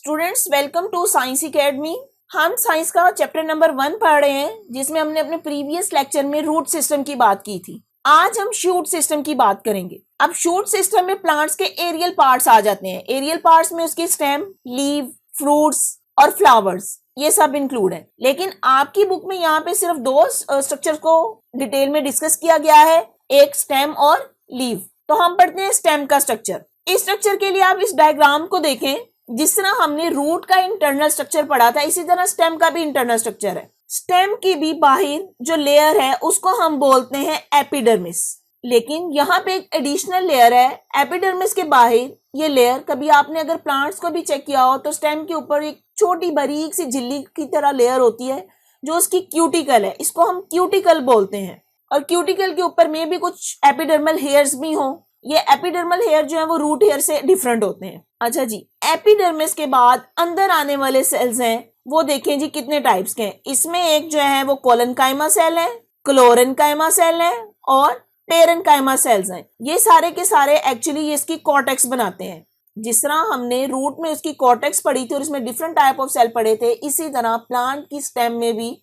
Students welcome to science academy. हम science का chapter number 1 पढ़ रहे हैं, जिसमें हमने अपने प्रीवियस लेक्चर में रूट सिस्टम की बात की थी। आज हम शूट सिस्टम की बात करेंगे। अब शूट सिस्टम में प्लांट्स के एरियल पार्ट्स आ जाते हैं। एरियल पार्ट्स में उसकी स्टेम, लीव, फ्रूट्स और फ्लावर्स ये सब इंक्लूड है। लेकिन आपकी बुक में यहाँ पे सिर्फ दो स्ट्रक्चर को डिटेल में डिस्कस किया गया है, एक स्टेम और लीव। तो हम पढ़ते हैं स्टेम का स्ट्रक्चर। इस स्ट्रक्चर के लिए आप इस डायग्राम को देखें। जिस तरह हमने रूट का इंटरनल स्ट्रक्चर पढ़ा था, इसी तरह स्टेम का भी इंटरनल स्ट्रक्चर है। स्टेम की भी बाहर जो लेयर है उसको हम बोलते हैं एपिडर्मिस। लेकिन यहाँ पे एक एडिशनल लेयर है एपिडर्मिस के बाहर। ये लेयर कभी आपने अगर प्लांट्स को भी चेक किया हो तो स्टेम के ऊपर एक छोटी बारीक सी झिल्ली की तरह लेयर होती है जो उसकी क्यूटिकल है। इसको हम क्यूटिकल बोलते हैं। और क्यूटिकल के ऊपर में भी कुछ एपिडर्मल हेयर्स भी हों। ये एपिडर्मल हेयर जो है वो रूट हेयर से डिफरेंट होते हैं। अच्छा जी, एपिडर्मिस के बाद अंदर आने वाले सेल्स हैं वो देखें जी कितने टाइप्स के हैं। इसमें एक जो है वो कोलनकाइमा सेल है, क्लोरेनकाइमा सेल है और पेरेनकाइमा सेल्स हैं। ये सारे के सारे एक्चुअली ये इसकी कॉर्टेक्स बनाते हैं। जिस तरह हमने रूट में उसकी कॉर्टेक्स पढ़ी थी और इसमें डिफरेंट टाइप ऑफ सेल पढ़े थे, इसी तरह प्लांट की स्टेम में भी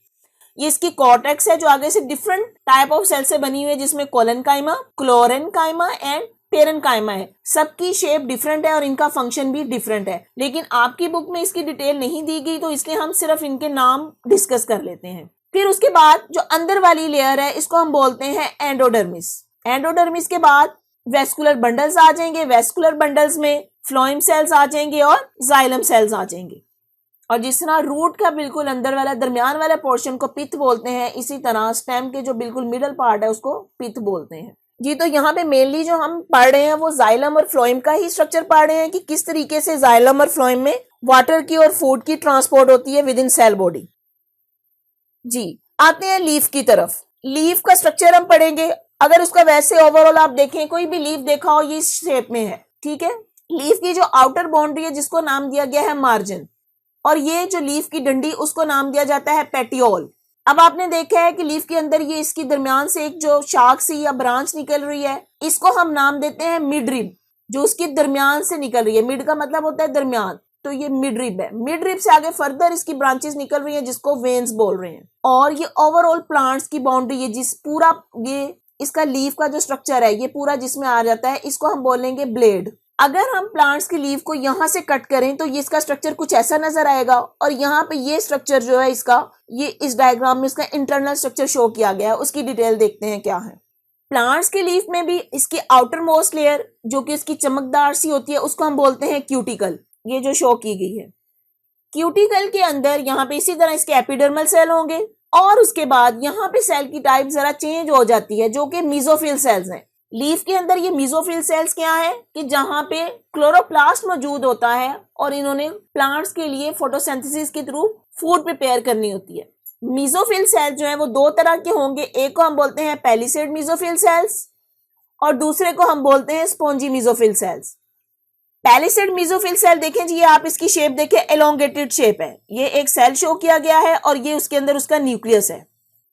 ये इसकी कॉर्टेक्स है जो आगे से डिफरेंट टाइप ऑफ सेल से बनी हुई है, जिसमें कोलनकाइमा, क्लोरेनकाइमा एंड पेरेनकाइमा है। सबकी शेप डिफरेंट है और इनका फंक्शन भी डिफरेंट है। लेकिन आपकी बुक में इसकी डिटेल नहीं दी गई, तो इसलिए हम सिर्फ इनके नाम डिस्कस कर लेते हैं। फिर उसके बाद जो अंदर वाली लेयर है इसको हम बोलते हैं एंडोडर्मिस। एंडोडर्मिस के बाद वेस्कुलर बंडल्स आ जाएंगे। वेस्कुलर बंडल्स में फ्लोएम सेल्स आ जाएंगे और जाइलम सेल्स आ जाएंगे। और जिस तरह रूट का बिल्कुल अंदर वाला दरमियान वाला पोर्शन को पिथ बोलते हैं, इसी तरह स्टेम के जो बिल्कुल मिडल पार्ट है उसको पिथ बोलते हैं जी। तो यहाँ पे मेनली जो हम पढ़ रहे हैं वो जाइलम और फ्लोएम का ही स्ट्रक्चर पढ़ रहे हैं कि किस तरीके से जाइलम और फ्लोएम में वाटर की और फूड की ट्रांसपोर्ट होती है विद इन सेल बॉडी जी। आते हैं लीफ की तरफ। लीफ का स्ट्रक्चर हम पढ़ेंगे। अगर उसका वैसे ओवरऑल आप देखें, कोई भी लीफ देखा हो ये इस शेप में है, ठीक है। लीफ की जो आउटर बाउंड्री है जिसको नाम दिया गया है मार्जिन, और ये जो लीफ की डंडी उसको नाम दिया जाता है पेटियोल। अब आपने देखा है कि लीफ के अंदर ये इसकी दरमियान से एक जो शाख सी या ब्रांच निकल रही है, इसको हम नाम देते हैं मिड रिब, जो उसकी दरमियान से निकल रही है। मिड का मतलब होता है दरमियान, तो ये मिड रिब है। मिड रिब से आगे फर्दर इसकी ब्रांचेस निकल रही हैं जिसको वेन्स बोल रहे हैं। और ये ओवरऑल प्लांट्स की बाउंड्री है, जिस पूरा ये इसका लीफ का जो स्ट्रक्चर है ये पूरा जिसमें आ जाता है, इसको हम बोलेंगे ब्लेड। अगर हम प्लांट्स की लीफ को यहाँ से कट करें तो ये इसका स्ट्रक्चर कुछ ऐसा नजर आएगा। और यहाँ पे ये स्ट्रक्चर जो है इसका, ये इस डायग्राम में इसका इंटरनल स्ट्रक्चर शो किया गया है। उसकी डिटेल देखते हैं क्या है। प्लांट्स की लीफ में भी इसकी आउटर मोस्ट लेयर जो कि इसकी चमकदार सी होती है उसको हम बोलते हैं क्यूटिकल। ये जो शो की गई है, क्यूटिकल के अंदर यहाँ पे इसी तरह इसके एपिडर्मल सेल होंगे। और उसके बाद यहाँ पे सेल की टाइप जरा चेंज हो जाती है जो कि मीजोफिल सेल्स हैं। लीफ के अंदर ये मीजोफिल सेल्स क्या है कि जहां पे क्लोरोप्लास्ट मौजूद होता है और इन्होंने प्लांट्स के लिए फोटोसिंथेसिस के थ्रू फूड प्रिपेयर करनी होती है। मीजोफिल सेल जो है वो दो तरह के होंगे। एक को हम बोलते हैं पैलिसेड मीजोफिल सेल्स और दूसरे को हम बोलते हैं spongy mesophyll cells. Palisade mesophyll cell देखें जी, आप इसकी शेप देखें, एलोंगेटेड शेप है। ये एक सेल शो किया गया है और ये उसके अंदर उसका न्यूक्लियस है।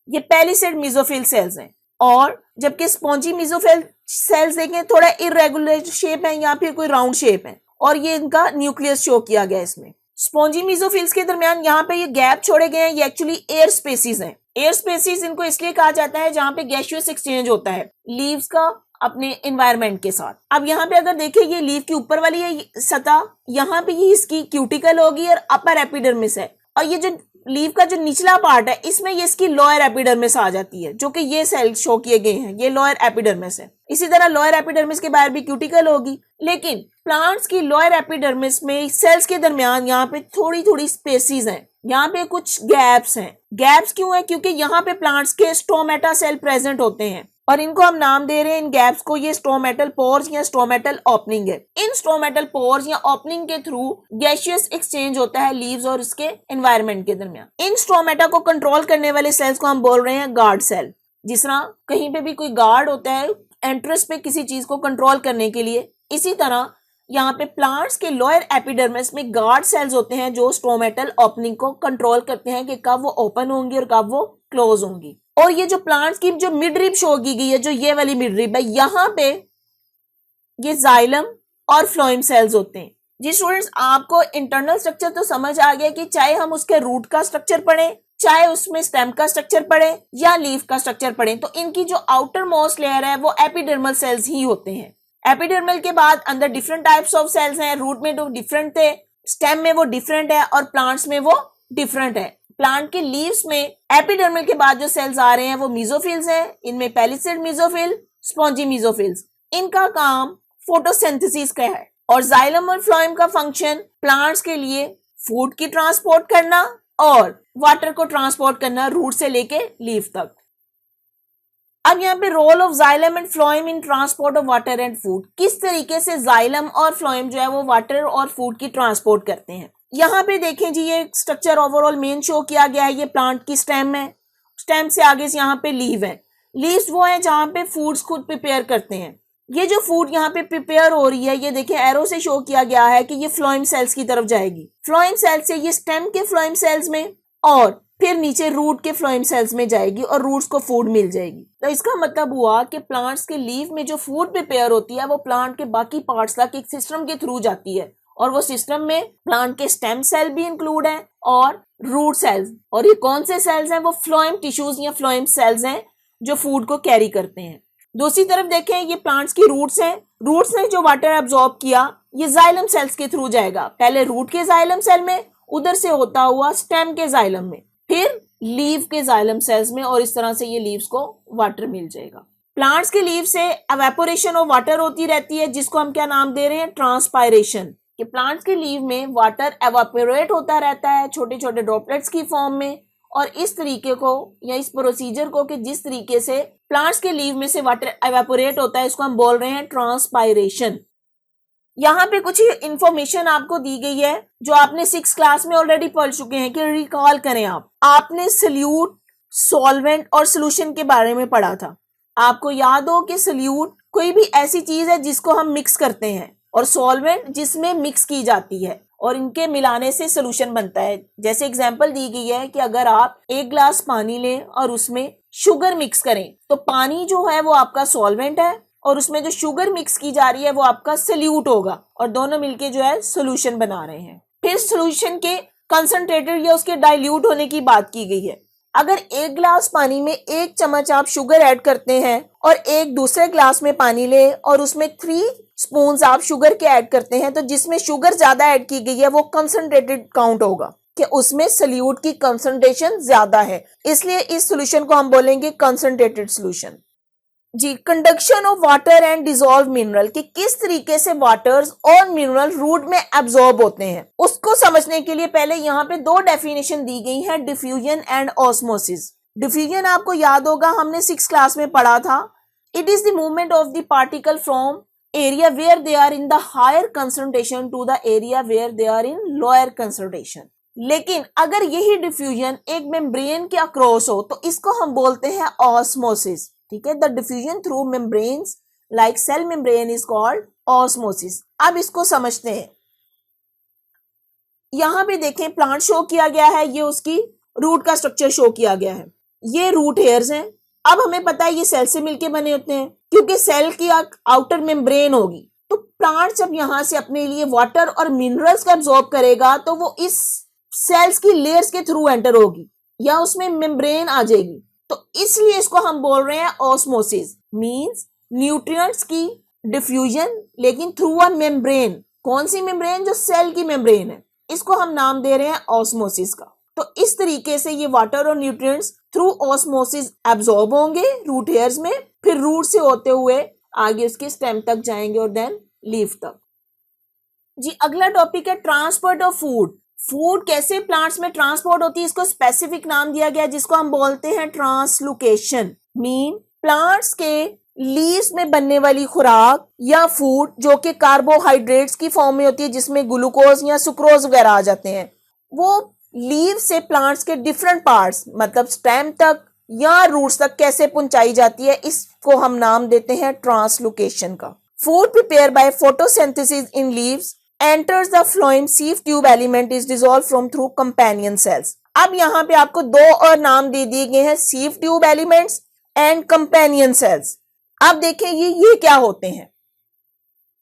ये पैलिसेड मीजोफिल सेल्स हैं। और जबकि स्पॉन्जी मीजोफिल सेल्स देखें, थोड़ा इरेगुलर शेप है या फिर कोई राउंड शेप है और ये इनका न्यूक्लियस शो किया गया है इसमें। स्पॉन्जी मीजोफिल्स के दरमियान यहाँ पे ये गैप छोड़े गए हैं, ये एक्चुअली एयर स्पेसिस हैं। एयर स्पेसिस इनको इसलिए कहा जाता है जहाँ पे गैसियस एक्सचेंज होता है लीव्स का अपने एनवायरनमेंट के साथ। अब यहाँ पे अगर देखें, ये लीफ की ऊपर वाली है सतह, यहाँ पे ये इसकी क्यूटिकल होगी और अपर एपिडर्मिस है। और ये जो लीफ का जो निचला पार्ट है इसमें ये इसकी लोअर एपिडर्मिस आ जाती है, जो कि ये सेल शो किए गए हैं, ये लोअर एपिडर्मिस है। इसी तरह लोअर एपिडर्मिस के बाहर भी क्यूटिकल होगी। लेकिन प्लांट्स की लोअर एपिडर्मिस में सेल्स के दरमियान यहाँ पे थोड़ी थोड़ी स्पेसिस हैं, यहाँ पे कुछ गैप्स हैं। गैप्स क्यों है? क्योंकि यहाँ पे प्लांट्स के स्टोमेटा सेल प्रेजेंट होते हैं और इनको हम नाम दे रहे हैं इन गैप्स को, ये स्टोमेटल पोर्स या स्टोमेटल ओपनिंग है। इन स्टोमेटल पोर्स या ओपनिंग के थ्रू गैसियस एक्सचेंज होता है लीव्स और इसके एनवायरनमेंट के दरमियान। इन स्टोमेटा को कंट्रोल करने वाले सेल्स को हम बोल रहे हैं गार्ड सेल। जिस तरह कहीं पे भी कोई गार्ड होता है एंट्रेंस पे किसी चीज को कंट्रोल करने के लिए, इसी तरह यहाँ पे प्लांट्स के लोअर एपिडर्मिस में गार्ड सेल्स होते हैं जो स्टोमेटल ओपनिंग को कंट्रोल करते हैं कि कब वो ओपन होंगी और कब वो क्लोज होंगी। और ये जो प्लांट्स की जो मिड रिब शो की गई है, जो ये वाली मिड रिब है, यहाँ पे ये जाइलम और फ्लोएम सेल्स होते हैं। जी स्टूडेंट्स, आपको इंटरनल स्ट्रक्चर तो समझ आ गया कि चाहे हम उसके रूट का स्ट्रक्चर पढ़ें, चाहे उसमें स्टेम का स्ट्रक्चर पढ़े या लीफ का स्ट्रक्चर पढ़े, तो इनकी जो आउटर मोस्ट लेयर है वो एपिडर्मल सेल्स ही होते हैं। एपिडर्मल के बाद अंदर डिफरेंट टाइप्स ऑफ सेल्स हैं। रूट में तो डिफरेंट थे, स्टेम में वो डिफरेंट है और प्लांट्स में वो डिफरेंट है। प्लांट के लीव्स में एपिडर्मल के बाद जो सेल्स आ रहे हैं वो मीजोफिल्स हैं। इनमें पैलिसेड मीजोफिल, स्पॉन्जी मीजोफिल्स। इनका काम फोटोसिंथेसिस का है और जाइलम और फ्लोएम का फंक्शन प्लांट्स के लिए फूड की ट्रांसपोर्ट करना और वाटर को ट्रांसपोर्ट करना रूट से लेके लीफ तक। अब यहाँ पे role of xylem and phloem in transport of water and food, किस तरीके से जाइलम और फ्लोएम जो है वो वाटर और फूड की ट्रांसपोर्ट करते हैं। यहाँ पे देखें जी, ये स्ट्रक्चर ओवरऑल मेन शो किया गया है। ये प्लांट की स्टेम है, स्टेम से आगे से यहाँ पे लीव है। लीव्स वो है जहाँ पे फूड्स खुद प्रिपेयर करते हैं। ये जो फूड यहाँ पे प्रिपेयर हो रही है, ये देखिए एरो से शो किया गया है कि ये फ्लोएम सेल्स की तरफ जाएगी। फ्लोएम सेल्स से ये स्टेम के फ्लोएम सेल्स में और फिर नीचे रूट के फ्लोएम सेल्स में जाएगी और रूट्स को फूड मिल जाएगी। तो इसका मतलब हुआ कि प्लांट्स के लीफ में जो फूड प्रिपेयर होती है वो प्लांट के बाकी पार्ट्स तक एक सिस्टम के थ्रू जाती है और वो सिस्टम में प्लांट के स्टेम सेल भी इंक्लूड है और रूट सेल्स। और ये कौन से सेल्स हैं? वो फ्लोएम टिश्यूज या फ्लोएम सेल्स हैं जो फूड को कैरी करते हैं। दूसरी तरफ देखें, ये प्लांट्स की रूट्स हैं। रूट्स ने जो वाटर एब्जॉर्ब किया ये जाइलम सेल्स के थ्रू जाएगा। पहले रूट के जाइलम सेल में, उधर से होता हुआ स्टेम के जाइलम में, फिर लीव के जाइलम सेल्स में और इस तरह से ये लीव्स को वाटर मिल जाएगा। प्लांट्स के लीव से एवेपोरेशन ऑफ वाटर होती रहती है जिसको हम क्या नाम दे रहे हैं? ट्रांसपायरेशन। कि प्लांट्स के लीव में वाटर एवेपोरेट होता रहता है छोटे छोटे ड्रॉपलेट्स की फॉर्म में। और इस तरीके को या इस प्रोसीजर को कि जिस तरीके से प्लांट्स के लीव में से वाटर एवेपोरेट होता है, इसको हम बोल रहे हैं ट्रांसपायरेशन। यहाँ पे कुछ इंफॉर्मेशन आपको दी गई है जो आपने 6th क्लास में ऑलरेडी पढ़ चुके हैं कि रिकॉल करें। आपने सल्यूट, सॉल्वेंट और सोल्यूशन के बारे में पढ़ा था। आपको याद हो कि सल्यूट कोई भी ऐसी चीज है जिसको हम मिक्स करते हैं और सॉल्वेंट जिसमें मिक्स की जाती है और इनके मिलाने से सोल्यूशन बनता है। जैसे एग्जांपल दी गई है कि अगर आप 1 ग्लास पानी लें और उसमें शुगर मिक्स करें तो पानी जो है वो आपका सॉल्वेंट है और उसमें जो शुगर मिक्स की जा रही है वो आपका सल्यूट होगा और दोनों मिलके जो है सोल्यूशन बना रहे हैं। फिर सोल्यूशन के कंसंट्रेटेड या उसके डाइल्यूट होने की बात की गई है। अगर 1 ग्लास पानी में 1 चम्मच आप शुगर ऐड करते हैं और एक दूसरे ग्लास में पानी ले और उसमें 3 स्पून आप शुगर के ऐड करते हैं तो जिसमें शुगर ज्यादा ऐड की गई है वो कंसंट्रेटेड काउंट होगा कि उसमें सल्यूट की कंसंट्रेशन ज्यादा है, इसलिए इस सॉल्यूशन को हम बोलेंगे कंसंट्रेटेड सॉल्यूशन। जी, conduction of water and dissolve mineral, कि किस तरीके से वाटर्स और मिनरल रूट में एब्जॉर्ब होते हैं, उसको समझने के लिए पहले यहाँ पे 2 डेफिनेशन दी गई है, डिफ्यूजन एंड ऑस्मोसिस। डिफ्यूजन आपको याद होगा हमने 6th क्लास में पढ़ा था। It is the movement of the particle from area where they are in the higher concentration to the area where they are in lower concentration। लेकिन अगर यही डिफ्यूजन एक मेम्ब्रेन के अक्रॉस हो तो इसको हम बोलते हैं ऑस्मोसिस। ठीक है, the diffusion through membranes like cell membrane is called osmosis. अब इसको समझते हैं। यहाँ पे देखें प्लांट शो किया गया है, ये उसकी रूट का स्ट्रक्चर शो किया गया है। ये रूट हेयर्स हैं। अब हमें पता है ये सेल से मिलके बने होते हैं क्योंकि सेल की आउटर मेम्ब्रेन होगी। तो प्लांट जब यहाँ से अपने लिए वाटर और मिनरल्स को एब्जॉर्ब करेगा तो वो इस सेल्स की लेयर्स के थ्रू एंटर होगी या उसमें मेम्ब्रेन आ जाएगी। तो इसलिए इसको हम बोल रहे हैं ऑस्मोसिस, मींस न्यूट्रिएंट्स की डिफ्यूजन लेकिन थ्रू अ मेम्ब्रेन। कौन सी मेम्ब्रेन? जो सेल की मेम्ब्रेन है, इसको हम नाम दे रहे हैं ऑस्मोसिस का। तो इस तरीके से ये वाटर और न्यूट्रिएंट्स थ्रू ऑस्मोसिस एब्जॉर्ब होंगे रूट हेयर्स में, फिर रूट से होते हुए आगे उसके स्टेम तक जाएंगे और देन लीफ तक। जी, अगला टॉपिक है ट्रांसपोर्ट ऑफ फूड। फूड कैसे प्लांट्स में ट्रांसपोर्ट होती है, इसको स्पेसिफिक नाम दिया गया जिसको हम बोलते हैं ट्रांसलोकेशन। मीन प्लांट्स के लीव्स में बनने वाली खुराक या फूड जो कि कार्बोहाइड्रेट्स की फॉर्म में होती है जिसमें ग्लूकोज या सुक्रोज वगैरह आ जाते हैं, वो लीव से प्लांट्स के डिफरेंट पार्ट्स मतलब स्टेम तक या रूट्स तक कैसे पहुंचाई जाती है, इसको हम नाम देते हैं ट्रांसलोकेशन का। Food prepare by photosynthesis in leaves enters the phloem sieve tube element is dissolve from through companion cells. अब यहाँ पे आपको 2 और नाम दे दिए गए हैं, sieve tube elements and companion cells. अब देखें ये क्या होते हैं।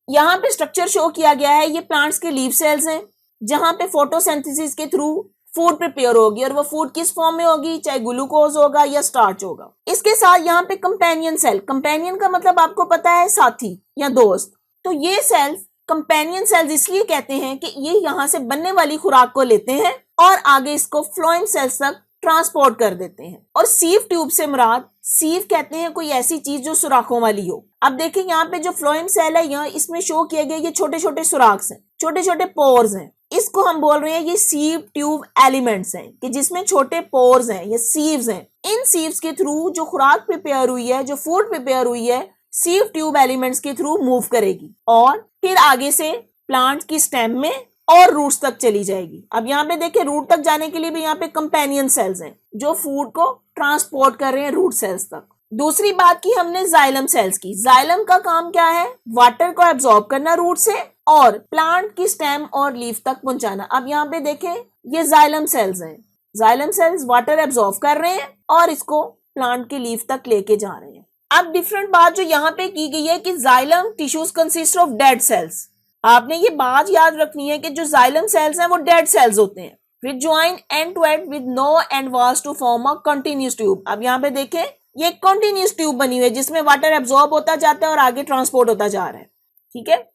यहाँ पे स्ट्रक्चर शो किया गया है, ये प्लांट्स के लीफ सेल्स हैं जहां पे फोटोसिंथेसिस के थ्रू फूड प्रिपेयर होगी और वो फूड किस फॉर्म में होगी, चाहे ग्लूकोज होगा या स्टार्च होगा। इसके साथ यहाँ पे कंपेनियन सेल, कंपेनियन का मतलब आपको पता है साथी या दोस्त, तो ये सेल्स कंपेनियन सेल्स इसलिए कहते हैं कि ये यहाँ से बनने वाली खुराक को लेते हैं और आगे इसको फ्लोएम सेल्स तक ट्रांसपोर्ट कर देते हैं। और सीव ट्यूब से मुराद, सीव कहते हैं कोई ऐसी चीज जो सुराखों वाली हो। अब देखिए यहाँ पे जो फ्लोएम सेल है, यहाँ इसमें शो किए गए ये छोटे छोटे सुराख हैं, छोटे छोटे पोर्स हैं, इसको हम बोल रहे हैं ये सीव ट्यूब एलिमेंट्स हैं कि जिसमें छोटे पोर्स हैं, ये सीव्स हैं। इन सीव्स के थ्रू जो खुराक प्रिपेयर हुई है, जो फूड प्रिपेयर हुई है, सीव ट्यूब एलिमेंट्स के थ्रू मूव करेगी और फिर आगे से प्लांट की स्टेम में और रूट्स तक चली जाएगी। अब यहाँ पे देखिए रूट तक जाने के लिए भी यहाँ पे कंपेनियन सेल्स हैं जो फूड को ट्रांसपोर्ट कर रहे हैं रूट सेल्स तक। दूसरी बात की हमने जाइलम सेल्स की। जाइलम का काम क्या है, वाटर को एब्जॉर्ब करना रूट से और प्लांट की स्टेम और लीफ तक पहुंचाना। अब यहाँ पे देखें ये जाइलम सेल्स हैं, जाइलम सेल्स वाटर एब्जॉर्ब कर रहे हैं और इसको प्लांट की लीफ तक लेके जा रहे हैं। अब डिफरेंट बात जो यहाँ पे की गई है कि xylem tissues consist of dead cells. आपने ये बात याद रखनी है कि जो जाइलम सेल्स हैं वो डेड सेल्स होते हैं, which join end to end with no end walls to form a continuous tube. अब यहाँ पे देखें ये कंटिन्यूस ट्यूब बनी हुई है जिसमें वाटर एब्जॉर्ब होता जाता है और आगे ट्रांसपोर्ट होता जा रहा है, ठीक है।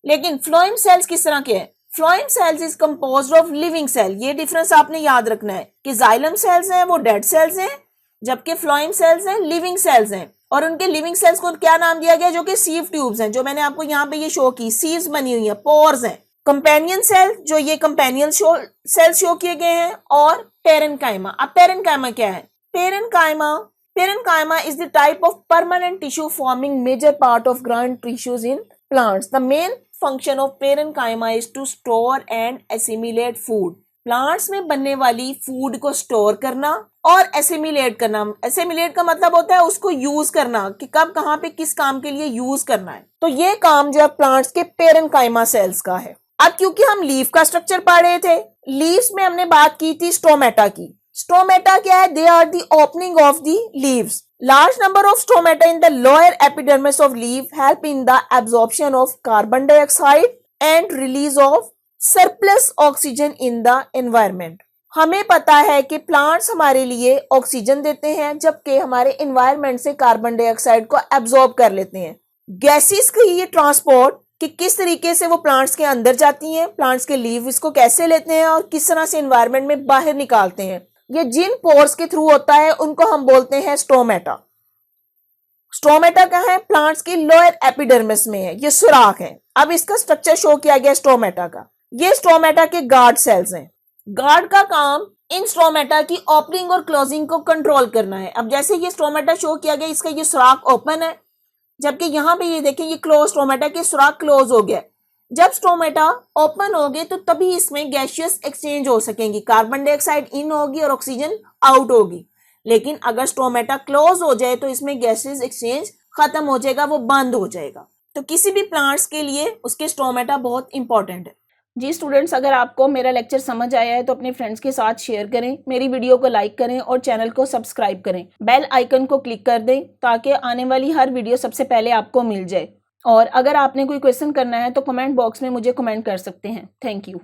लेकिन फ्लोएम सेल्स किस तरह के हैं, phloem cells is composed of living cell. ये डिफरेंस आपने याद रखना है कि जाइलम सेल्स हैं वो डेड सेल्स हैं जबकि फ्लोएम सेल्स हैं लिविंग सेल्स हैं। और उनके लिविंग सेल्स को क्या नाम दिया गया, जो कि सीव ट्यूब्स हैं, जो मैंने आपको यहाँ पे ये शो की, सीव्स बनी हुई है, पोर्स हैं। कंपेनियन सेल जो ये कंपेनियन सेल्स शो किए गए हैं और पेरेन्काइमा। अब पेरेन्काइमा क्या है, parenchyma is the type of permanent tissue forming major part of gland tissues in plants. The main function of parenchyma is to store and assimilate food. Plants में बनने वाली फूड को स्टोर करना और assimilate करना। Assimilate का मतलब होता है उसको यूज करना कि कब कहाँ पे किस काम के लिए यूज करना है। तो ये काम जो है प्लांट्स के पेरेन्काइमा सेल्स का है। अब क्योंकि हम लीफ का स्ट्रक्चर पढ़ रहे थे, लीव्स में हमने बात की थी स्टोमेटा की। स्टोमेटा क्या है, they are the opening of the leaves. Large number of stomata in the lower epidermis of leaf help in the absorption of carbon dioxide and release of surplus oxygen in the environment. हमें पता है कि plants हमारे लिए oxygen देते हैं जबकि हमारे एनवायरनमेंट से कार्बन डाइऑक्साइड को एब्जॉर्ब कर लेते हैं। गैसेस की ये ट्रांसपोर्ट कि किस तरीके से वो प्लांट्स के अंदर जाती हैं, प्लांट्स के लीव इसको कैसे लेते हैं और किस तरह से एनवायरनमेंट में बाहर निकालते हैं, ये जिन पोर्स के थ्रू होता है उनको हम बोलते हैं स्टोमेटा। स्टोमेटा क्या है, प्लांट्स की लोअर एपिडर्मिस में है, ये सुराख है। अब इसका स्ट्रक्चर शो किया गया स्टोमेटा का। ये स्टोमेटा के गार्ड सेल्स हैं। गार्ड का काम इन स्टोमेटा की ओपनिंग और क्लोजिंग को कंट्रोल करना है। अब जैसे ये स्टोमेटा शो किया गया, इसका ये सुराख ओपन है जबकि यहाँ पे ये देखिए ये क्लोज, स्टोमेटा के सुराख क्लोज हो गया। जब स्टोमेटा ओपन हो गए तो तभी इसमें गैसियस एक्सचेंज हो सकेंगी, कार्बन डाइऑक्साइड इन होगी और ऑक्सीजन आउट होगी। लेकिन अगर स्टोमेटा क्लोज हो जाए तो इसमें गैसियस एक्सचेंज खत्म हो जाएगा, वो बंद हो जाएगा। तो किसी भी प्लांट्स के लिए उसके स्टोमेटा बहुत इंपॉर्टेंट है। जी स्टूडेंट्स, अगर आपको मेरा लेक्चर समझ आया है तो अपने फ्रेंड्स के साथ शेयर करें, मेरी वीडियो को लाइक करें और चैनल को सब्सक्राइब करें। बेल आइकन को क्लिक कर दें ताकि आने वाली हर वीडियो सबसे पहले आपको मिल जाए। और अगर आपने कोई क्वेश्चन करना है तो कमेंट बॉक्स में मुझे कमेंट कर सकते हैं। Thank you.